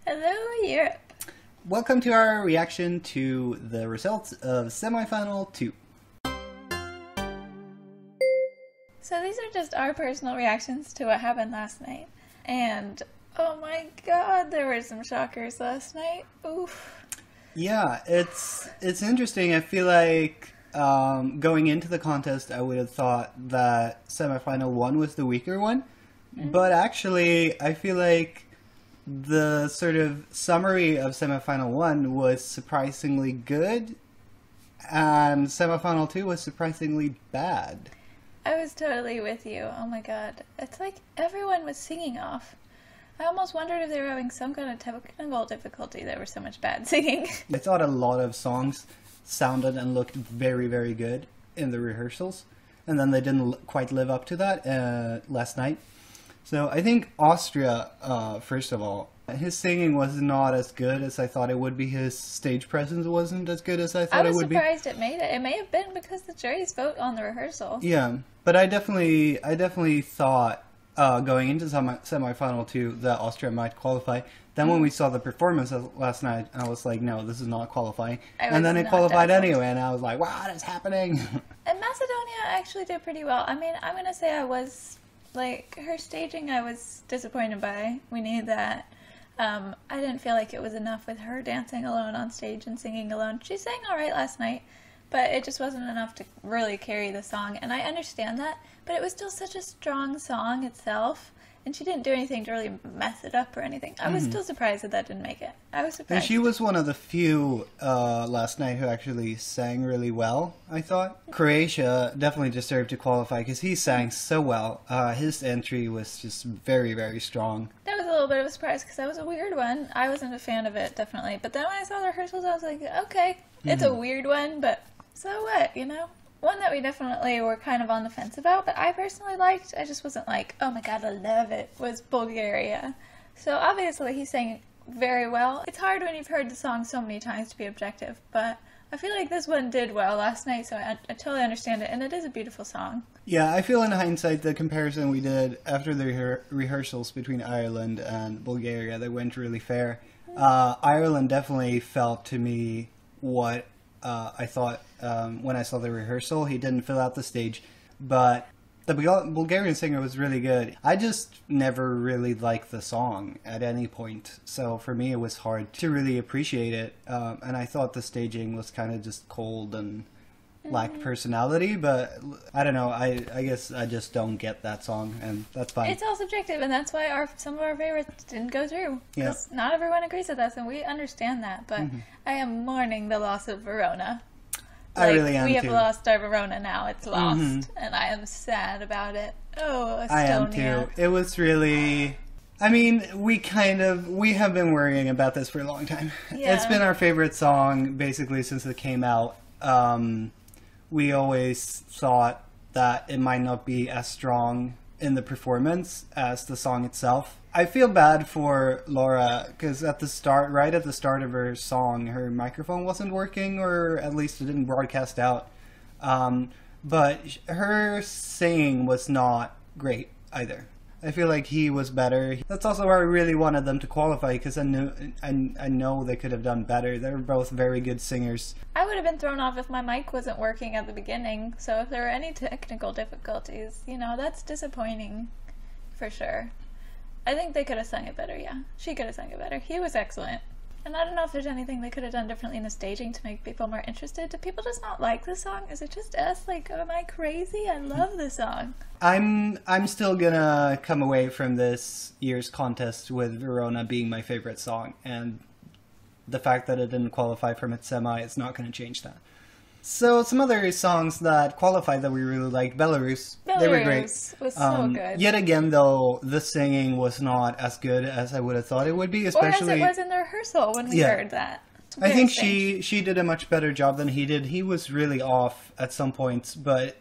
Hello, Europe. Welcome to our reaction to the results of semifinal 2. So these are just our personal reactions to what happened last night. And, oh my god, there were some shockers last night. Oof. Yeah, it's interesting. I feel like going into the contest, I would have thought that semifinal 1 was the weaker one. But actually, I feel like the sort of summary of semifinal 1 was surprisingly good, and semifinal 2 was surprisingly bad. I was totally with you. Oh my god. It's like everyone was singing off. I almost wondered if they were having some kind of technical difficulty. There was so much bad singing. I thought a lot of songs sounded and looked very, very good in the rehearsals, and then they didn't quite live up to that last night. So I think Austria, first of all, his singing was not as good as I thought it would be. His stage presence wasn't as good as I thought it would be. I was surprised it made it. It may have been because the jury's vote on the rehearsal. Yeah, but I definitely thought going into semifinal 2 that Austria might qualify. Then when we saw the performance last night, I was like, no, this is not qualifying. And then it qualified anyway, and I was like, wow, what is happening? And Macedonia actually did pretty well. I mean, I'm going to say I was, like, her staging I was disappointed by. We need that. I didn't feel like it was enough with her dancing alone on stage and singing alone. She sang alright last night, but it just wasn't enough to really carry the song. And I understand that, but it was still such a strong song itself. And she didn't do anything to really mess it up or anything. I was still surprised that didn't make it. I was surprised. And she was one of the few last night who actually sang really well, I thought. Croatia definitely deserved to qualify because he sang so well. His entry was just very, very strong. That was a little bit of a surprise because that was a weird one. I wasn't a fan of it, definitely. But then when I saw the rehearsals, I was like, okay, it's a weird one, but so what, you know? One that we definitely were kind of on the fence about, but I personally liked, I just wasn't like, oh my god, I love it, was Bulgaria. So obviously he sang very well. It's hard when you've heard the song so many times to be objective, but I feel like this one did well last night, so I totally understand it, and it is a beautiful song. Yeah, I feel in hindsight the comparison we did after the rehearsals between Ireland and Bulgaria, they went really fair. Ireland definitely felt to me what I thought when I saw the rehearsal. He didn't fill out the stage, but the Bulgarian singer was really good. I just never really liked the song at any point, so for me it was hard to really appreciate it, and I thought the staging was kind of just cold and lacked personality, but I don't know, I guess I just don't get that song, and that's fine. It's all subjective, and that's why some of our favorites didn't go through, because not everyone agrees with us, and we understand that, but I am mourning the loss of Verona. I really am, we have too. lost our Verona now, it's lost, and I am sad about it. Oh, Estonia. I am too. It was really... I mean, we have been worrying about this for a long time. Yeah. It's been our favorite song, basically, since it came out. We always thought that it might not be as strong in the performance as the song itself. I feel bad for Laura because right at the start of her song, her microphone wasn't working, or at least it didn't broadcast out. But her singing was not great either. I feel like he was better. That's also why I really wanted them to qualify, because I know they could have done better. They're both very good singers. I would have been thrown off if my mic wasn't working at the beginning, so if there were any technical difficulties, you know, that's disappointing for sure. I think they could have sung it better, yeah. She could have sung it better. He was excellent. And I don't know if there's anything they could have done differently in the staging to make people more interested. Do people just not like the song? Is it just us? Like, am I crazy? I love the song. I'm still gonna come away from this year's contest with Verona being my favorite song, and the fact that it didn't qualify from its semi is not gonna change that. So some other songs that qualified that we really liked, Belarus. They were great. Was so good. Yet again, though, the singing was not as good as I would have thought it would be, especially... Or as it was in the rehearsal when we heard that. I think she did a much better job than he did. He was really off at some points, but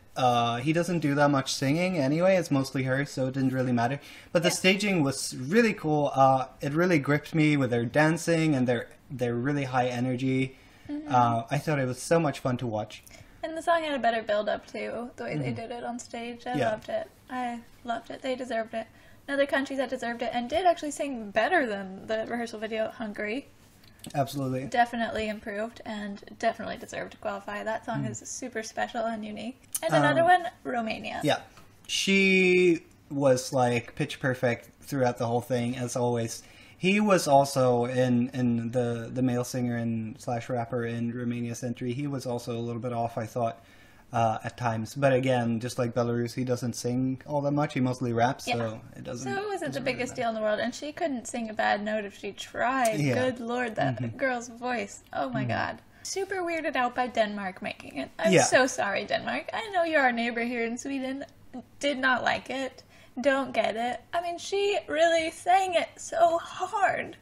he doesn't do that much singing anyway. It's mostly her, so it didn't really matter. But the staging was really cool. It really gripped me with their dancing and their really high energy. I thought it was so much fun to watch. And the song had a better build-up, too, the way they did it on stage. I loved it. I loved it. They deserved it. Another country that deserved it and did actually sing better than the rehearsal video, Hungary. Absolutely. Definitely improved and definitely deserved to qualify. That song is super special and unique. And another one, Romania. Yeah. She was like pitch perfect throughout the whole thing, as always. He was also in the male singer and slash rapper in Romania's entry. He was also a little bit off, I thought, at times. But again, just like Belarus, he doesn't sing all that much. He mostly raps, so it doesn't. So it wasn't the biggest deal in the world, and she couldn't sing a bad note if she tried. Yeah. Good Lord, that girl's voice! Oh my God. Super weirded out by Denmark making it. I'm so sorry, Denmark. I know you're our neighbor here in Sweden. Did not like it. Don't get it. I mean, she really sang it so hard.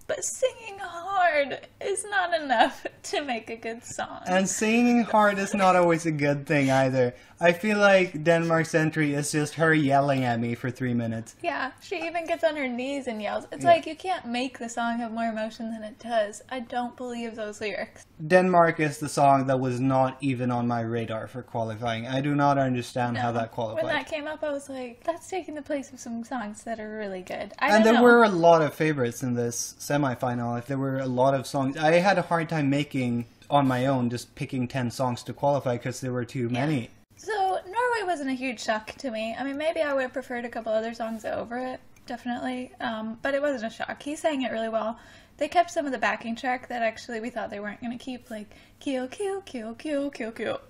But singing hard is not enough to make a good song. And singing hard is not always a good thing either. I feel like Denmark's entry is just her yelling at me for 3 minutes. Yeah, she even gets on her knees and yells. It's like you can't make the song have more emotion than it does. I don't believe those lyrics. Denmark is the song that was not even on my radar for qualifying. I do not understand how that qualified. When that came up, I was like, that's taking the place of some songs that are really good. And there were a lot of favorites in this semifinal. If there were a lot of songs, I had a hard time making on my own, just picking 10 songs to qualify because there were too many. So Norway wasn't a huge shock to me. I mean, maybe I would have preferred a couple other songs over it, definitely. But it wasn't a shock. He sang it really well. They kept some of the backing track that actually we thought they weren't going to keep, like kill, kill, kill, kill, kill, kill.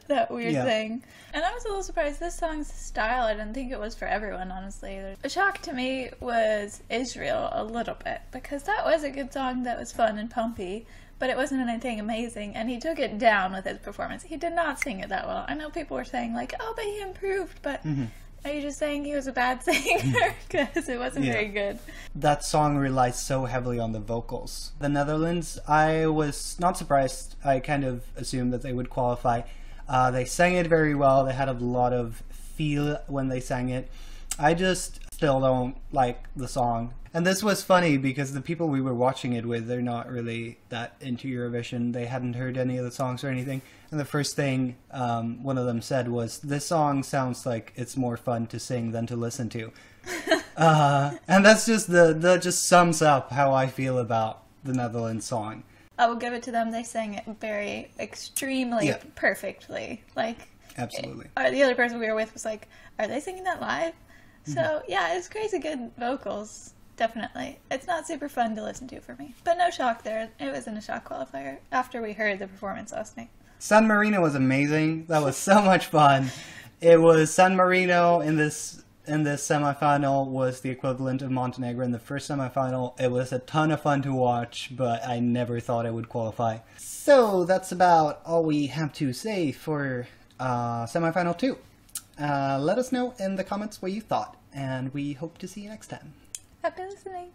That weird thing. And I was a little surprised. This song's style, I didn't think it was for everyone, honestly. A shock to me was Israel a little bit, because that was a good song that was fun and pumpy, but it wasn't anything amazing, and he took it down with his performance. He did not sing it that well. I know people were saying, like, oh, but he improved, but are you just saying he was a bad singer? Because it wasn't very good. That song relies so heavily on the vocals. The Netherlands, I was not surprised. I kind of assumed that they would qualify. They sang it very well. They had a lot of feel when they sang it. I just still don't like the song. And this was funny because the people we were watching it with, they're not really that into Eurovision. They hadn't heard any of the songs or anything. And the first thing one of them said was, this song sounds like it's more fun to sing than to listen to. And that's just that just sums up how I feel about the Netherlands song. I will give it to them. They sang it very extremely perfectly. Like, absolutely. The other person we were with was like, are they singing that live? So yeah, it's crazy good vocals. Definitely. It's not super fun to listen to for me. But no shock there. It wasn't a shock qualifier after we heard the performance last night. San Marino was amazing. That was so much fun. It was San Marino in this semifinal was the equivalent of Montenegro in the first semifinal. It was a ton of fun to watch, but I never thought it would qualify. So that's about all we have to say for semifinal 2. Let us know in the comments what you thought, and we hope to see you next time. Happy listening.